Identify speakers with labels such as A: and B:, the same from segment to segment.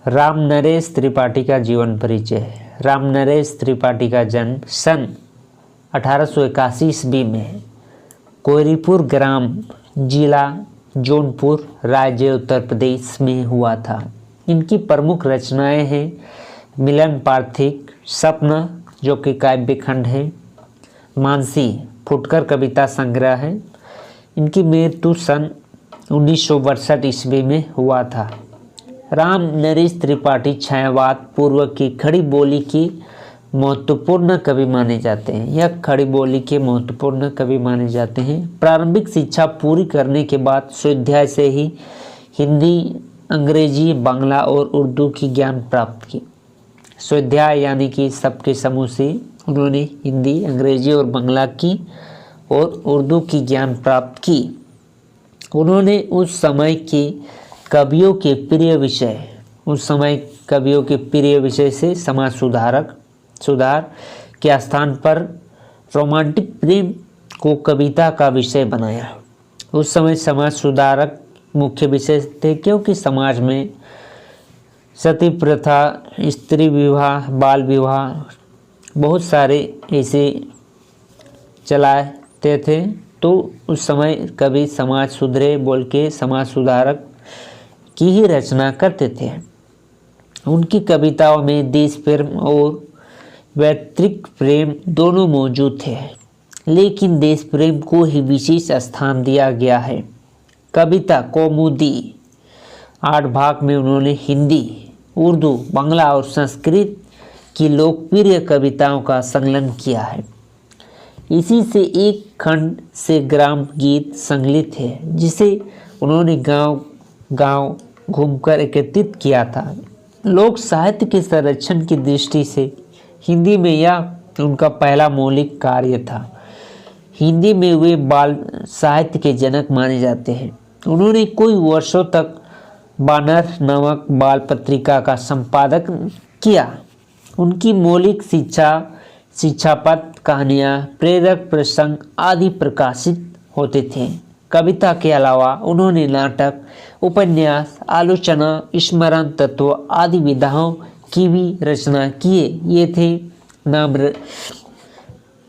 A: राम नरेश त्रिपाठी का जीवन परिचय। राम नरेश त्रिपाठी का जन्म सन 1881 ईस्वी में कोयरीपुर ग्राम, जिला जौनपुर, राज्य उत्तर प्रदेश में हुआ था। इनकी प्रमुख रचनाएं हैं मिलन पार्थिक, स्वप्न जो कि काव्य खंड है, मानसी फुटकर कविता संग्रह है। इनकी मृत्यु सन 1962 ईस्वी में हुआ था। राम नरेश त्रिपाठी छायावाद पूर्व की खड़ी बोली की महत्वपूर्ण कवि माने जाते हैं। यह खड़ी बोली के महत्वपूर्ण कवि माने जाते हैं। प्रारंभिक शिक्षा पूरी करने के बाद स्वाध्याय से ही हिंदी, अंग्रेजी, बांग्ला और उर्दू की ज्ञान प्राप्त की। स्वाध्याय यानी कि सबके समूह से उन्होंने हिंदी, अंग्रेजी और बांग्ला की और उर्दू की ज्ञान प्राप्त की। उन्होंने उस समय के कवियों के प्रिय विषय से समाज सुधार के स्थान पर रोमांटिक प्रेम को कविता का विषय बनाया। उस समय समाज सुधारक मुख्य विषय थे, क्योंकि समाज में सती प्रथा, स्त्री विवाह, बाल विवाह बहुत सारे ऐसे चलाते थे। तो उस समय कवि समाज सुधरे बोल के समाज सुधारक की ही रचना करते थे। उनकी कविताओं में देश प्रेम और वैयक्तिक प्रेम दोनों मौजूद थे, लेकिन देश प्रेम को ही विशेष स्थान दिया गया है। कविता कौमुदी 8 भाग में उन्होंने हिंदी, उर्दू, बांग्ला और संस्कृत की लोकप्रिय कविताओं का संकलन किया है। इसी से एक खंड से ग्राम गीत संकलित है, जिसे उन्होंने गांव घूमकर एकत्रित किया था। लोक साहित्य के संरक्षण की दृष्टि से हिंदी में यह उनका पहला मौलिक कार्य था। हिंदी में वे बाल साहित्य के जनक माने जाते हैं। उन्होंने कई वर्षों तक बानर नामक बाल पत्रिका का संपादन किया। उनकी मौलिक शिक्षापद, कहानियाँ, प्रेरक प्रसंग आदि प्रकाशित होते थे। कविता के अलावा उन्होंने नाटक, उपन्यास, आलोचना, स्मरण तत्व आदि विधाओं की भी रचना किए। ये थे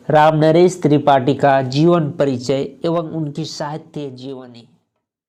A: राम नरेश त्रिपाठी का जीवन परिचय एवं उनकी साहित्य जीवनी।